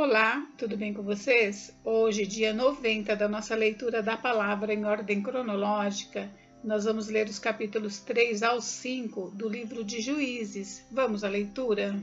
Olá, tudo bem com vocês? Hoje, dia 90 da nossa leitura da palavra em ordem cronológica, nós vamos ler os capítulos 3 ao 5 do livro de Juízes. Vamos à leitura?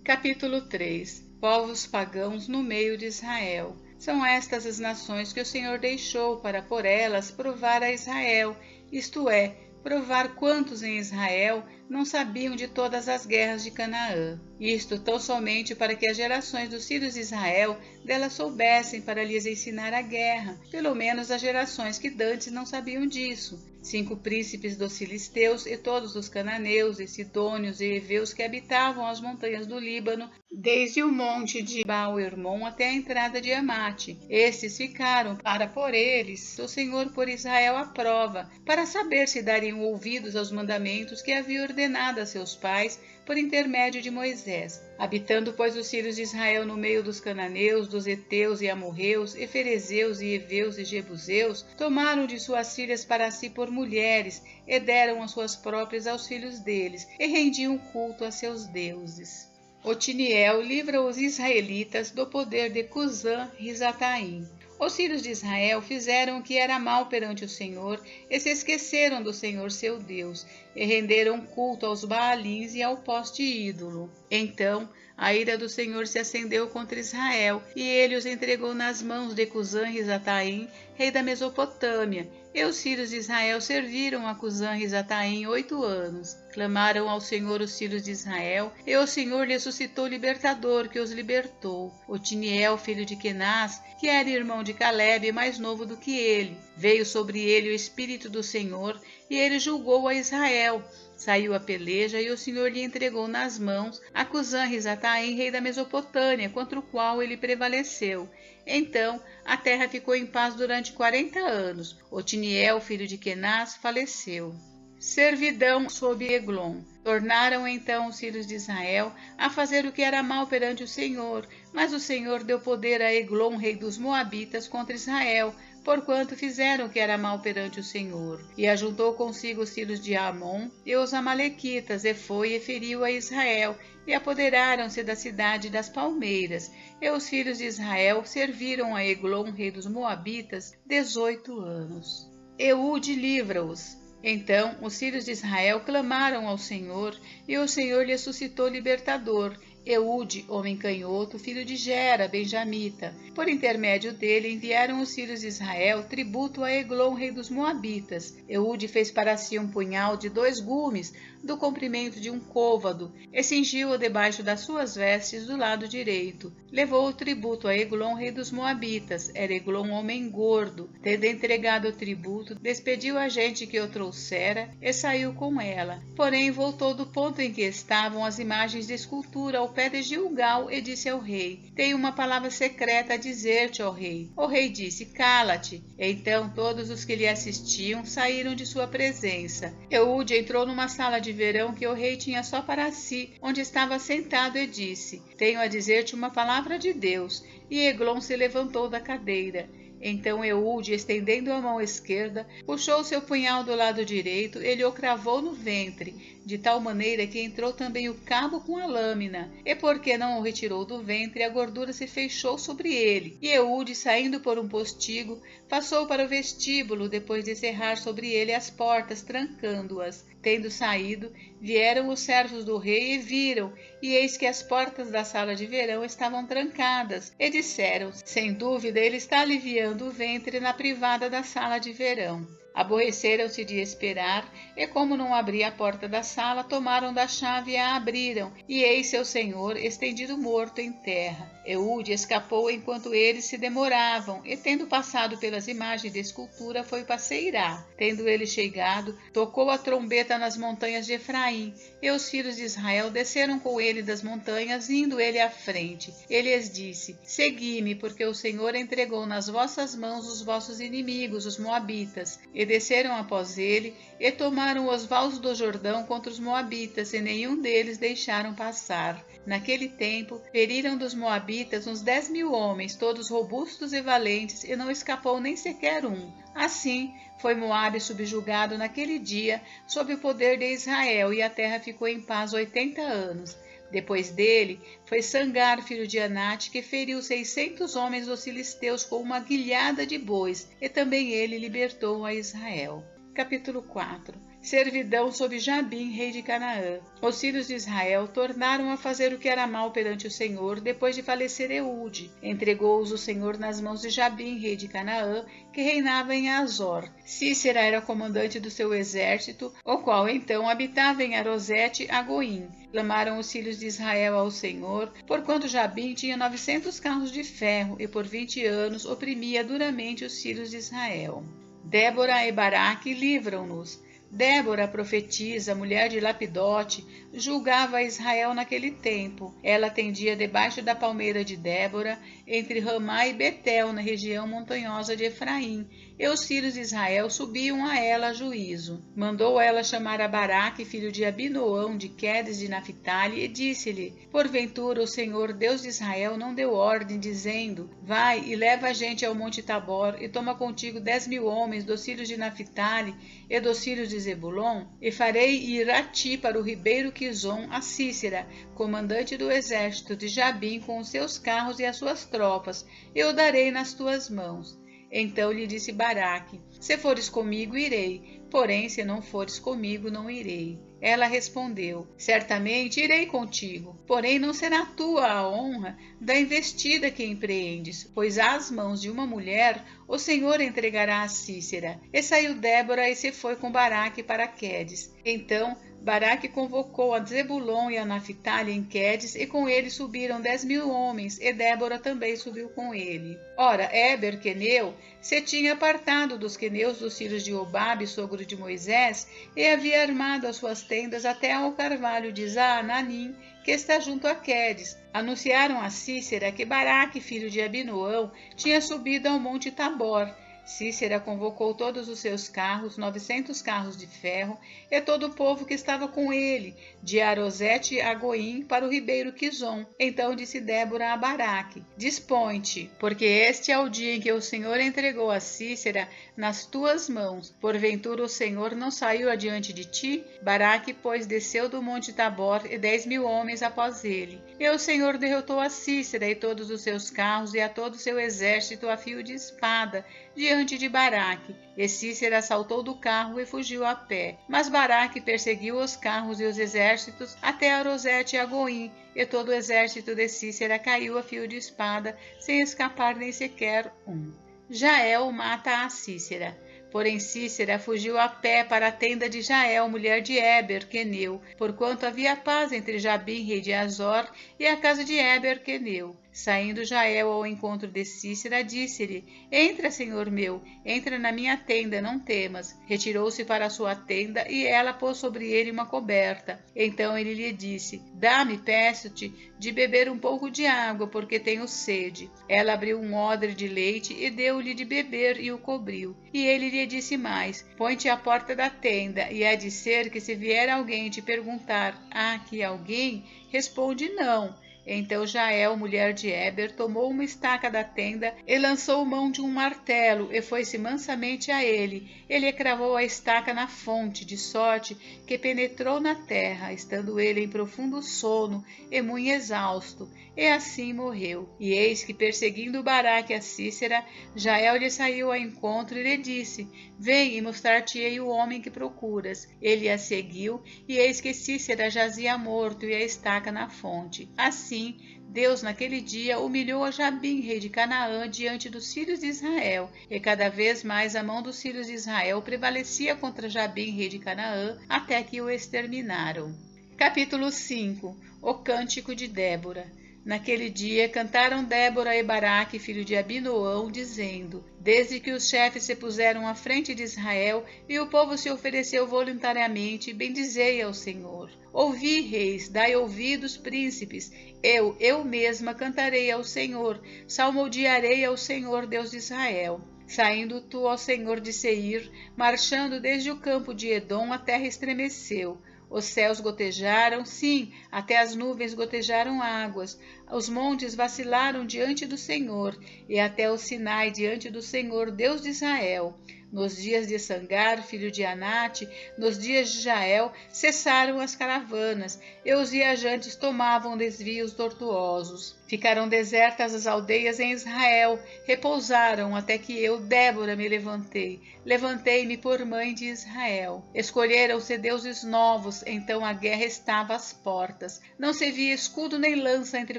Capítulo 3. Povos pagãos no meio de Israel. São estas as nações que o Senhor deixou para por elas provar a Israel, isto é, provar quantos em Israel não sabiam de todas as guerras de Canaã. Isto tão somente para que as gerações dos filhos de Israel delas soubessem para lhes ensinar a guerra, pelo menos as gerações que dantes não sabiam disso. 5 príncipes dos filisteus e todos os cananeus e sidônios e heveus que habitavam as montanhas do Líbano, desde o monte de Baal-Hermon até a entrada de Amate. Estes ficaram para pôr eles, o Senhor por Israel à prova, para saber se dariam ouvidos aos mandamentos que havia ordenado a seus pais por intermédio de Moisés. Habitando, pois, os filhos de Israel no meio dos cananeus, dos heteus e amorreus, e ferezeus e heveus e jebuseus, tomaram de suas filhas para si por mulheres, e deram as suas próprias aos filhos deles, e rendiam culto a seus deuses. Otiniel livra os israelitas do poder de Cusã-Risataim. Os filhos de Israel fizeram o que era mal perante o Senhor, e se esqueceram do Senhor seu Deus, e renderam culto aos Baalins e ao poste ídolo. Então a ira do Senhor se acendeu contra Israel, e ele os entregou nas mãos de Cusã-Risataim, rei da Mesopotâmia, e os filhos de Israel serviram a Cusã-Risataim 8 anos. Clamaram ao Senhor os filhos de Israel, e o Senhor lhes suscitou libertador, que os libertou. Otiniel, filho de Kenaz, que era irmão de Calebe, mais novo do que ele. Veio sobre ele o Espírito do Senhor, e ele julgou a Israel. Saiu a peleja, e o Senhor lhe entregou nas mãos a Cusã-Risataim, rei da Mesopotâmia, contra o qual ele prevaleceu. Então a terra ficou em paz durante 40 anos. Otiniel, filho de Kenaz, faleceu. Servidão sob Eglon. Tornaram então os filhos de Israel a fazer o que era mal perante o Senhor, mas o Senhor deu poder a Eglon, rei dos Moabitas, contra Israel, porquanto fizeram o que era mal perante o Senhor. E ajuntou consigo os filhos de Amon e os amalequitas, e foi e feriu a Israel, e apoderaram-se da cidade das palmeiras. E os filhos de Israel serviram a Eglon, rei dos Moabitas, 18 anos. Eude livra-os. Então os filhos de Israel clamaram ao Senhor, e o Senhor lhes suscitou libertador, Eude, homem canhoto, filho de Gera, benjamita. Por intermédio dele enviaram os filhos de Israel tributo a Eglon, rei dos Moabitas. Eude fez para si um punhal de 2 gumes, do comprimento de um côvado, e cingiu-o debaixo das suas vestes do lado direito. Levou o tributo a Eglon, rei dos Moabitas. Era Eglon homem gordo. Tendo entregado o tributo, despediu a gente que o trouxera, e saiu com ela. Porém voltou do ponto em que estavam as imagens de escultura ao pé de Gilgal, e disse ao rei: Tenho uma palavra secreta a dizer-te, ó rei. O rei disse: Cala-te. Então todos os que lhe assistiam saíram de sua presença. Eude entrou numa sala de verão que o rei tinha só para si, onde estava sentado, e disse: Tenho a dizer-te uma palavra de Deus. E Eglon se levantou da cadeira. Então Eude, estendendo a mão esquerda, puxou seu punhal do lado direito, ele o cravou no ventre, de tal maneira que entrou também o cabo com a lâmina, e porque não o retirou do ventre, a gordura se fechou sobre ele. E Eude, saindo por um postigo, passou para o vestíbulo, depois de cerrar sobre ele as portas, trancando-as. Tendo saído, vieram os servos do rei e viram, e eis que as portas da sala de verão estavam trancadas, e disseram: Sem dúvida ele está aliviando o ventre na privada da sala de verão. Aborreceram-se de esperar, e como não abria a porta da sala, tomaram da chave e a abriram, e eis seu senhor estendido morto em terra. Eude escapou enquanto eles se demoravam, e tendo passado pelas imagens de escultura, foi para Seirá. Tendo ele chegado, tocou a trombeta nas montanhas de Efraim, e os filhos de Israel desceram com ele das montanhas, indo ele à frente. Ele lhes disse: Segui-me, porque o Senhor entregou nas vossas mãos os vossos inimigos, os moabitas. E desceram após ele, e tomaram os vales do Jordão contra os moabitas, e nenhum deles deixaram passar. Naquele tempo, feriram dos moabitas uns 10.000 homens, todos robustos e valentes, e não escapou nem sequer um. Assim, foi Moabe subjugado naquele dia, sob o poder de Israel, e a terra ficou em paz 80 anos. Depois dele foi Sangar, filho de Anate, que feriu 600 homens dos filisteus com uma guilhada de bois, e também ele libertou a Israel. Capítulo 4. Servidão sob Jabim, rei de Canaã. Os filhos de Israel tornaram a fazer o que era mal perante o Senhor, depois de falecer Eude. Entregou-os o Senhor nas mãos de Jabim, rei de Canaã, que reinava em Azor. Cícera era comandante do seu exército, o qual então habitava em Arosete a Goim. Clamaram os filhos de Israel ao Senhor, porquanto Jabim tinha 900 carros de ferro, e por 20 anos oprimia duramente os filhos de Israel. Débora e Baraque livram-nos. Débora, profetisa, mulher de Lapidote, julgava Israel naquele tempo. Ela tendia debaixo da palmeira de Débora, entre Ramá e Betel, na região montanhosa de Efraim, e os filhos de Israel subiam a ela a juízo. Mandou ela chamar a Baraque, filho de Abinoão, de Quedes de Naphtali, e disse-lhe: Porventura o Senhor, Deus de Israel, não deu ordem, dizendo: Vai e leva a gente ao monte Tabor, e toma contigo 10.000 homens dos filhos de Naphtali e dos filhos de Zebulon, e farei ir a ti para o ribeiro Quizon a Cícera, comandante do exército de Jabim, com os seus carros e as suas tropas, e o darei nas tuas mãos. Então lhe disse Baraque: Se fores comigo, irei, porém se não fores comigo, não irei. Ela respondeu: Certamente irei contigo, porém não será tua a honra da investida que empreendes, pois às mãos de uma mulher o Senhor entregará a Cícera. E saiu Débora e se foi com Baraque para Quedes. Então Baraque convocou a Zebulon e a Naphtali em Quedes, e com ele subiram 10.000 homens, e Débora também subiu com ele. Ora, Éber, queneu, se tinha apartado dos queneus dos filhos de Obabe, sogro de Moisés, e havia armado as suas tendas até ao carvalho de Zaananim, que está junto a Quedes. Anunciaram a Cícera que Baraque, filho de Abinoão, tinha subido ao monte Tabor. Cícera convocou todos os seus carros, 900 carros de ferro, e todo o povo que estava com ele, de Arosete a Goim, para o ribeiro Quizon. Então disse Débora a Baraque: Dispõe-te, porque este é o dia em que o Senhor entregou a Cícera nas tuas mãos. Porventura o Senhor não saiu adiante de ti? Baraque, pois, desceu do monte Tabor, e 10.000 homens após ele. E o Senhor derrotou a Cícera e todos os seus carros, e a todo o seu exército a fio de espada, diante de Baraque. E Cícera saltou do carro e fugiu a pé. Mas Baraque perseguiu os carros e os exércitos até Arosete e a Goim, e todo o exército de Cícera caiu a fio de espada, sem escapar nem sequer um. Jael mata a Cícera. Porém Cícera fugiu a pé para a tenda de Jael, mulher de Éber, queneu, porquanto havia paz entre Jabim, rei de Azor, e a casa de Éber, queneu. Saindo Jael ao encontro de Cícera, disse-lhe: Entra, senhor meu, entra na minha tenda, não temas. Retirou-se para a sua tenda, e ela pôs sobre ele uma coberta. Então ele lhe disse: Dá-me, peço-te, de beber um pouco de água, porque tenho sede. Ela abriu um odre de leite e deu-lhe de beber e o cobriu. E ele lhe disse mais: Põe-te à porta da tenda, e há de ser que se vier alguém te perguntar: Há aqui alguém? Responde: Não. Então Jael, mulher de Éber, tomou uma estaca da tenda e lançou mão de um martelo e foi-se mansamente a ele. Ele cravou a estaca na fonte, de sorte que penetrou na terra, estando ele em profundo sono e muito exausto, e assim morreu. E eis que, perseguindo Baraque a Cícera, Jael lhe saiu ao encontro e lhe disse: Vem e mostrar-te-ei o homem que procuras. Ele a seguiu, e eis que Cícera jazia morto e a estaca na fonte. Assim, Deus naquele dia humilhou a Jabim, rei de Canaã, diante dos filhos de Israel, e cada vez mais a mão dos filhos de Israel prevalecia contra Jabim, rei de Canaã, até que o exterminaram. Capítulo 5. O Cântico de Débora. Naquele dia cantaram Débora e Baraque, filho de Abinoão, dizendo: Desde que os chefes se puseram à frente de Israel e o povo se ofereceu voluntariamente, bendizei ao Senhor. Ouvi, reis, dai ouvidos, príncipes. Eu mesma cantarei ao Senhor, salmodiarei ao Senhor, Deus de Israel. Saindo tu ao Senhor de Seir, marchando desde o campo de Edom, a terra estremeceu. Os céus gotejaram, sim, até as nuvens gotejaram águas. Os montes vacilaram diante do Senhor, e até o Sinai diante do Senhor, Deus de Israel. Nos dias de Sangar, filho de Anate, nos dias de Jael, cessaram as caravanas, e os viajantes tomavam desvios tortuosos. Ficaram desertas as aldeias em Israel, repousaram até que eu, Débora, me levantei. Levantei-me por mãe de Israel. Escolheram-se deuses novos, então a guerra estava às portas. Não se via escudo nem lança entre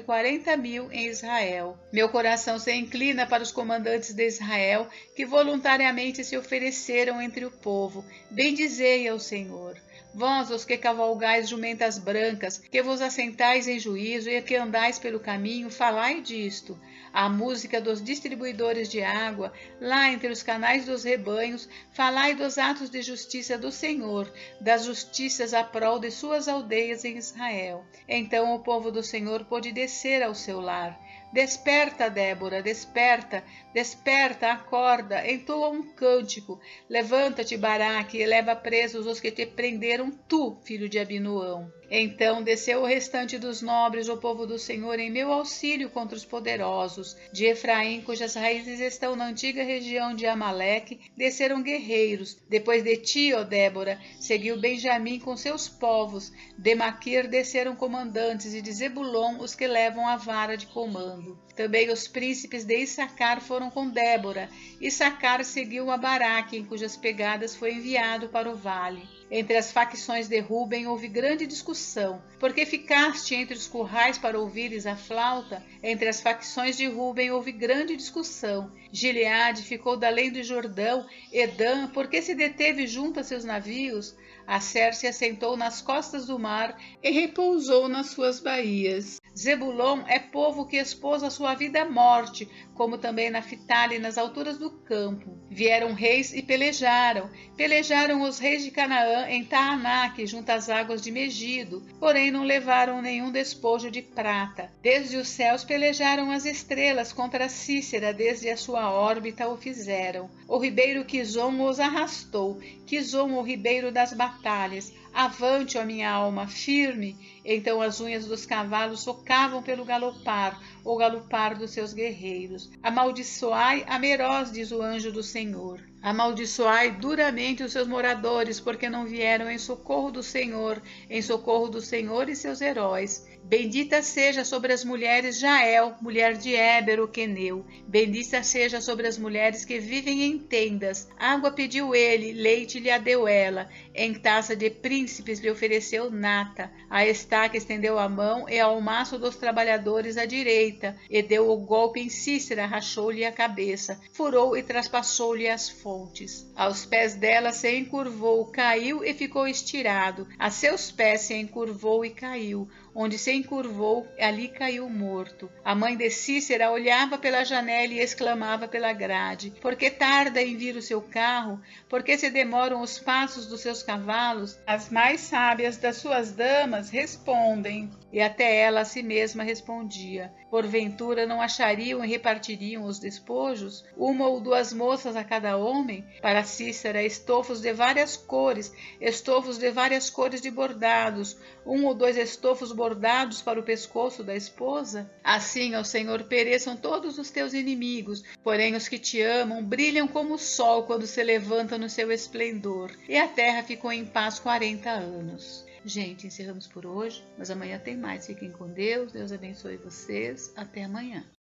40.000 em Israel. Meu coração se inclina para os comandantes de Israel, que voluntariamente se ofereceram entre o povo. Bendizei ao Senhor. Vós, os que cavalgais jumentas brancas, que vos assentais em juízo e que andais pelo caminho, falai disto. A música dos distribuidores de água, lá entre os canais dos rebanhos, falai dos atos de justiça do Senhor, das justiças à prol de suas aldeias em Israel. Então o povo do Senhor pôde descer ao seu lar. Desperta, Débora, desperta, desperta, acorda, entoa um cântico. Levanta-te, Baraque, e leva presos os que te prenderam, tu, filho de Abinoão. Então desceu o restante dos nobres, o povo do Senhor, em meu auxílio contra os poderosos. De Efraim, cujas raízes estão na antiga região de Amaleque, desceram guerreiros. Depois de ti, ó Débora, seguiu Benjamim com seus povos. De Maquir desceram comandantes, e de Zebulon os que levam a vara de comando. Também os príncipes de Issacar foram com Débora. Issacar seguiu a Baraque, em cujas pegadas foi enviado para o vale. Entre as facções de Ruben houve grande discussão. Porque ficaste entre os currais para ouvires a flauta? Entre as facções de Ruben houve grande discussão. Gileade ficou da além do Jordão. Edã, porque se deteve junto a seus navios? Asser se assentou nas costas do mar e repousou nas suas baías. Zebulon é povo que expôs a sua vida à morte, como também Naphtali nas alturas do campo. Vieram reis e pelejaram. Pelejaram os reis de Canaã em Taanaque, junto às águas de Megido, porém não levaram nenhum despojo de prata. Desde os céus pelejaram as estrelas contra Cícera, desde a sua órbita o fizeram. O ribeiro Quizon os arrastou, Quizon, o ribeiro das batalhas. Avante, ó minha alma, firme! Então as unhas dos cavalos socavam pelo galopar, o galopar dos seus guerreiros. Amaldiçoai a Meroz, diz o anjo do Senhor. Amaldiçoai duramente os seus moradores, porque não vieram em socorro do Senhor e seus heróis. Bendita seja sobre as mulheres Jael, mulher de Éber, o queneu. Bendita seja sobre as mulheres que vivem em tendas. Água pediu ele, leite lhe a deu ela. Em taça de príncipes lhe ofereceu nata. A estaca estendeu a mão e ao maço dos trabalhadores a direita. E deu o golpe em Cícera, rachou-lhe a cabeça. Furou e traspassou-lhe as fontes. Aos pés dela se encurvou, caiu e ficou estirado. A seus pés se encurvou e caiu. Onde se encurvou, ali caiu morto. A mãe de Cícera olhava pela janela e exclamava pela grade: por que tarda em vir o seu carro? Por que se demoram os passos dos seus cavalos? As mais sábias das suas damas respondem. E até ela a si mesma respondia: porventura não achariam e repartiriam os despojos? Uma ou duas moças a cada homem? Para Cícera, estofos de várias cores de bordados, um ou dois estofos bordados para o pescoço da esposa? Assim, ó Senhor, pereçam todos os teus inimigos, porém os que te amam brilham como o sol quando se levanta no seu esplendor. E a terra ficou em paz 40 anos. Gente, encerramos por hoje, mas amanhã tem mais. Fiquem com Deus, Deus abençoe vocês. Até amanhã.